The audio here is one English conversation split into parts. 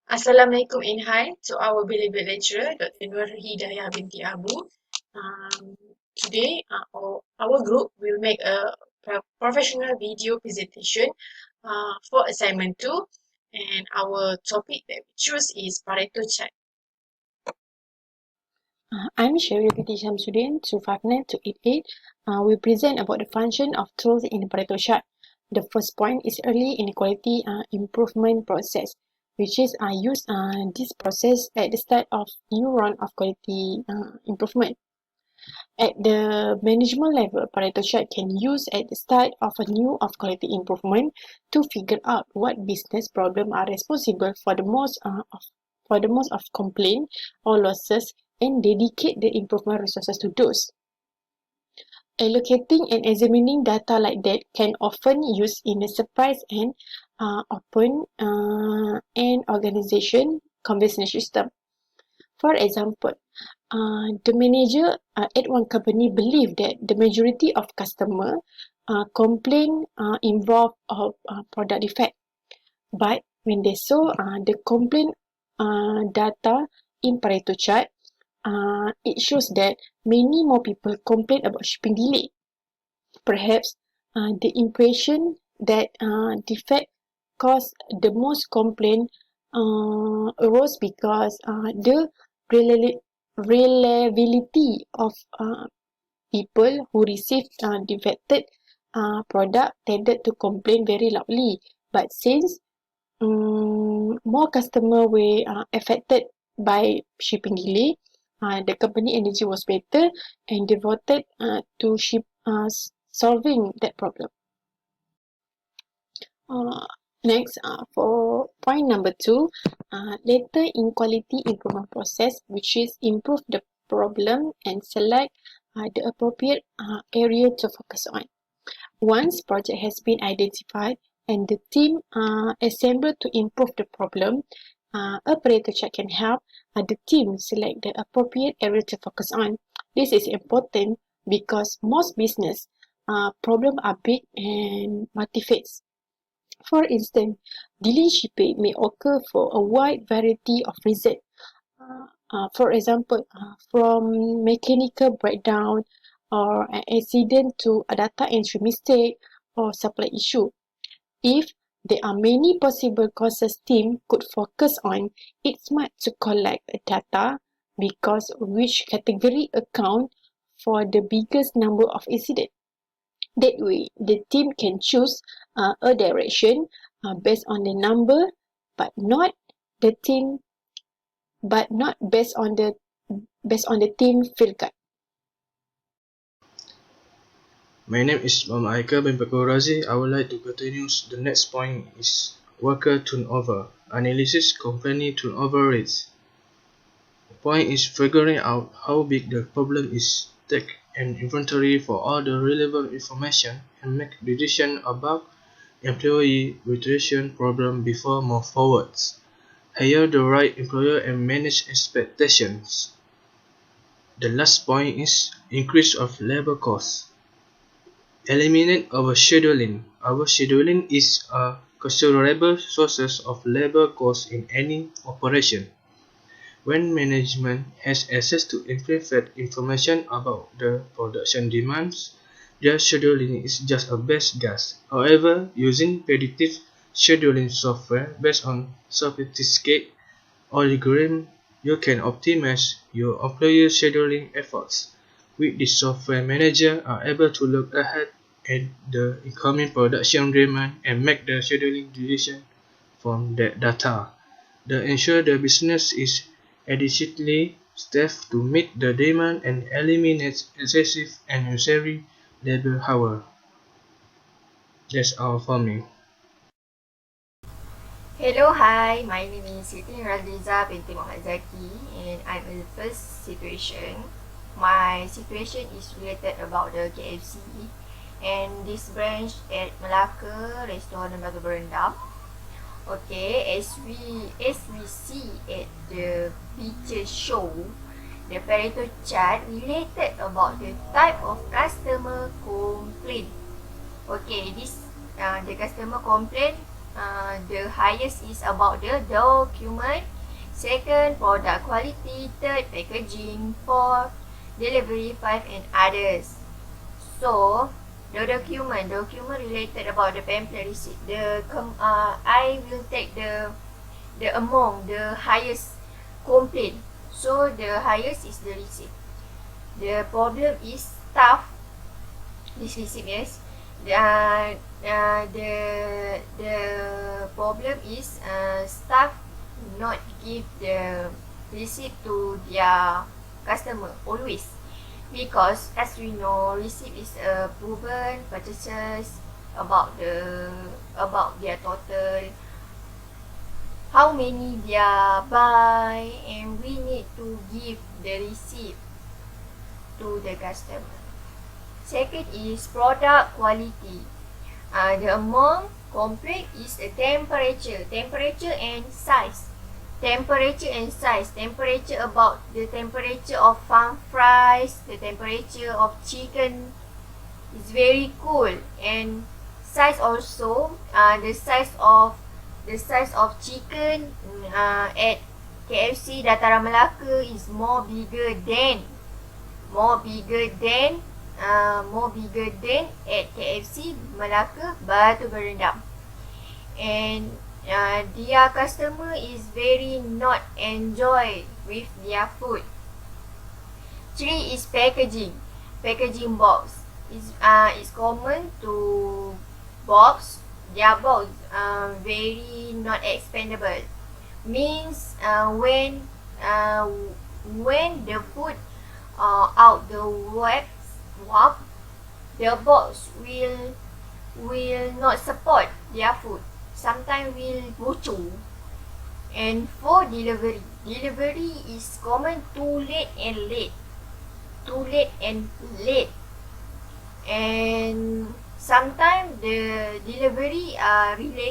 Assalamualaikum and hi to our beloved lecturer, Dr. Nur Hidayah binti Abu. Today, our group will make a professional video presentation for assignment 2, and our topic that we choose is Pareto Chart. I'm Sherry Piti Shamsuddin, 259-288. We present about the function of tools in the Pareto chart. The first point is early inequality improvement process, which is use this process at the start of new round of quality improvement. At the management level, Pareto chart can use at the start of a new of quality improvement to figure out what business problem are responsible for the most of complaint or losses and dedicate the improvement resources to those. Allocating and examining data like that can often used in a surprise and open and organization conventional system. For example, the manager at one company believe that the majority of customer complain involve of product defect. But when they saw the complaint data in Pareto chart, it shows that many more people complain about shipping delay. Perhaps the impression that defect caused the most complaint arose because the reliability of people who received defected product tended to complain very loudly. But since more customer were affected by shipping delay, the company energy was better and devoted to solving that problem. Next, for point number 2, later in quality improvement process, which is improve the problem and select the appropriate area to focus on. Once project has been identified and the team assembled to improve the problem, a Pareto chart can help the team select the appropriate area to focus on. This is important because most business problems are big and multi-phase. For instance, delay shipping may occur for a wide variety of reasons. For example, from mechanical breakdown or an accident to a data entry mistake or supply issue. If there are many possible causes team could focus on, it's smart to collect data because which category account for the biggest number of incidents. That way, the team can choose a direction based on the number, but not the team, but not based on the team field guide. My name is Muhammad Haikal bin Pakul Razi. I would like to continue. The next point is worker turnover. Analysis company turnover rates. The point is figuring out how big the problem is. Take an inventory for all the relevant information and make decision about employee retention problem before move forwards. Hire the right employer and manage expectations. The last point is increase of labor costs. Eliminate overscheduling. Overscheduling is a considerable source of labor cost in any operation. When management has access to imperfect information about the production demands, their scheduling is just a best guess. However, using predictive scheduling software based on sophisticated algorithms, you can optimize your employee scheduling efforts. With this software, managers are able to look ahead at the incoming production demand and make the scheduling decision from that data. They ensure the business is adequately staffed to meet the demand and eliminate excessive and unnecessary labor hours. That's all for me. Hello, hi. My name is Siti Nuraliza binti Muhammad Zaki, and I'm in the first situation. My situation is related about the KFC and this branch at Melaka, Restoran Lembaga Berendam. Okay, as we see at the picture show, the Pareto chart related about the type of customer complaint. Okay, this the customer complaint The highest is about the document, second product quality, third packaging, fourth delivery, five and others. So the document related about the pamphlet receipt. I will take the among the highest complaint. So the highest is the receipt. The problem is staff. This receipt, yes. The problem is staff not give the receipt to their customer always, because as we know, receipt is a proven purchases about their total, how many they buy, and we need to give the receipt to the customer. Second is product quality. The among complaint is the temperature and size. Temperature about the temperature of farm fries, the temperature of chicken is very cool, and size also. The size of chicken at KFC Dataran Melaka is more bigger than at KFC Melaka Batu Berendam, and their customer is very not enjoy with their food. 3 is packaging box. Is common to box. Their box very not expandable, means when the food out the warp, the box will not support their food. Sometimes will bocor. And for delivery is common too late and late. And sometimes the delivery are late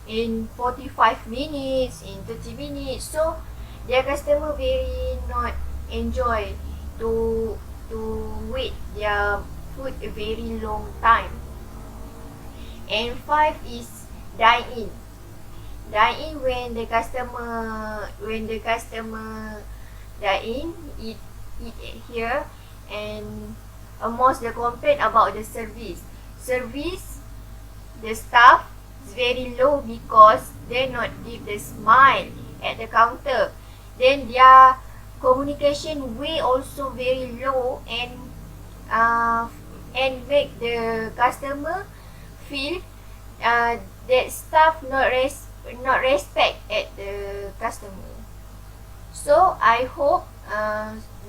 in 45 minutes, in 30 minutes. So their customer very not enjoy to wait their food a very long time. And 5 is dine-in. When the customer dine-in, eat here, and almost the complaint about the service. The staff is very low because they not give the smile at the counter. Then their communication way also very low, and make the customer feel that staff not respect at the customer. So I hope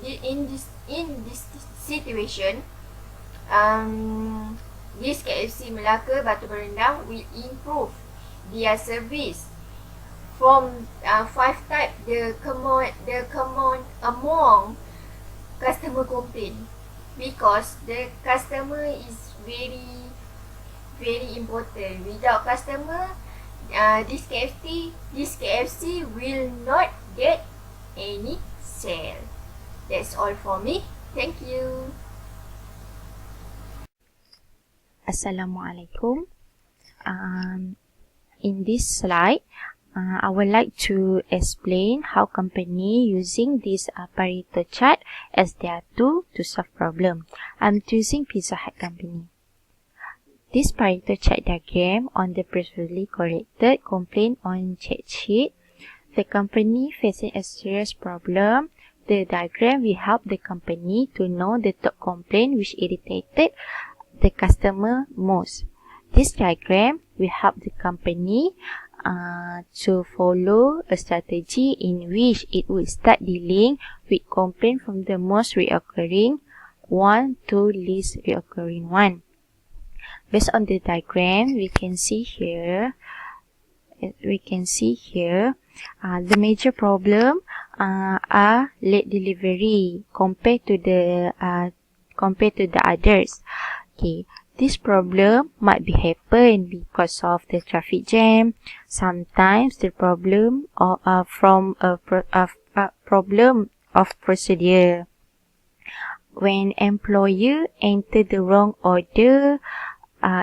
in this situation, this KFC Melaka Batu Berendam will improve their service from 5 type the common among customer complaint, because the customer is very very important. Without customer, this KFC will not get any sale. That's all for me. Thank you. Assalamualaikum. In this slide, I would like to explain how company using this Pareto chart as their tool to solve problem. I'm choosing Pizza Hut company. This Pareto chart diagram on the previously corrected complaint on check sheet. The company facing a serious problem. The diagram will help the company to know the top complaint which irritated the customer most. This diagram will help the company to follow a strategy in which it will start dealing with complaint from the most reoccurring one to least reoccurring one. Based on the diagram, we can see here the major problem are late delivery compared to the others. Okay, this problem might be happen because of the traffic jam. Sometimes the problem from a problem of procedure. when employer enter the wrong order,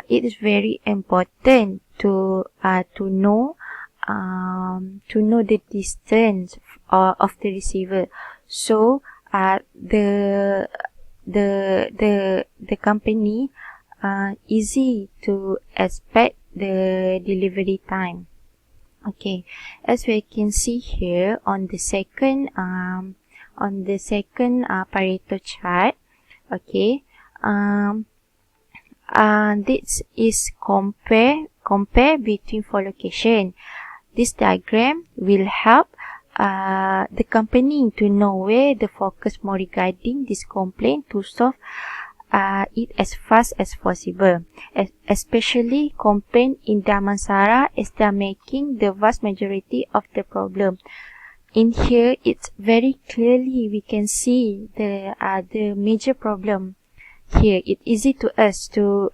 it is very important to know the distance of the receiver. So the company easy to expect the delivery time. Okay, as we can see here on the second Pareto chart. Okay, this is compare between four location. This diagram will help the company to know where the focus more regarding this complaint to solve it as fast as possible, especially complaint in Damansara as they are making the vast majority of the problem. In here, it's very clearly we can see the major problem here. It's easy to us to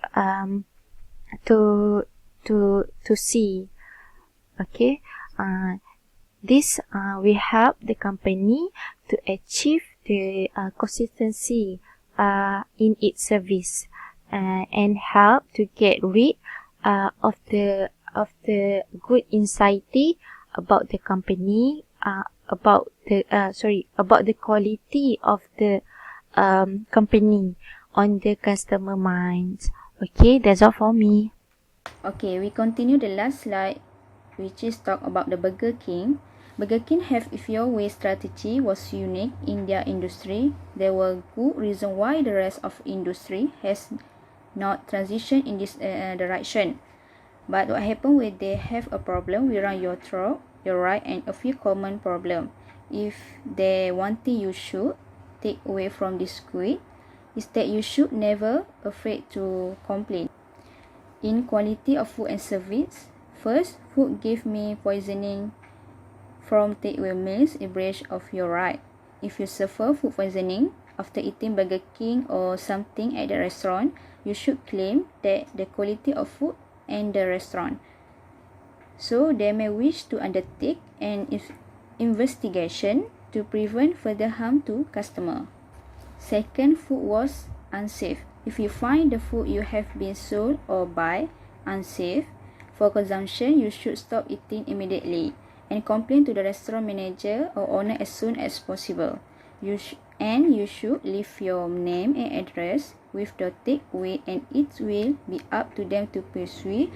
see. Okay, this will help the company to achieve the consistency in its service and help to get rid of the good anxiety about the company, about the quality of the company on the customer minds. Okay, that's all for me. Okay, we continue the last slide, which is talk about the Burger King. Burger King have if your way strategy was unique in their industry. There were good reason why the rest of industry has not transitioned in this direction. But what happened when they have a problem, we run your throat, your right, and a few common problem. If they one thing you should take away from this quit is that you should never afraid to complain. In quality of food and service, first, food give me poisoning from takeaway meals, a breach of your right. If you suffer food poisoning after eating Burger King or something at the restaurant, you should claim that the quality of food and the restaurant. So they may wish to undertake an investigation to prevent further harm to customer. Second, food was unsafe. If you find the food you have been sold or buy unsafe for consumption, you should stop eating immediately and complain to the restaurant manager or owner as soon as possible. You should leave your name and address with the takeaway, and it will be up to them to persuade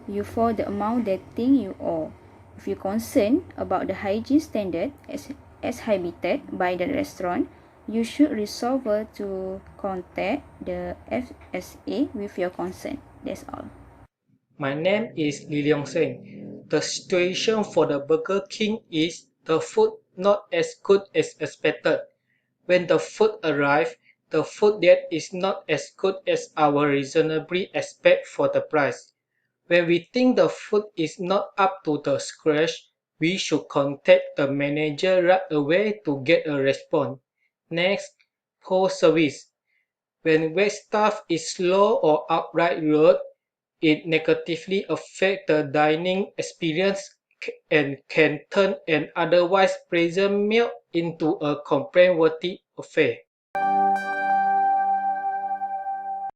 you for the amount they think you owe. If you're concerned about the hygiene standard as exhibited by the restaurant, you should resolve to contact the FSA with your concern. That's all. My name is Lee Leong Seng. The situation for the Burger King is the food not as good as expected. When the food arrives, the food that is not as good as our reasonably expect for the price. When we think the food is not up to the scratch, we should contact the manager right away to get a response. Next, poor service. When wait staff is slow or outright rude, it negatively affects the dining experience and can turn an otherwise pleasant meal into a complaint-worthy affair.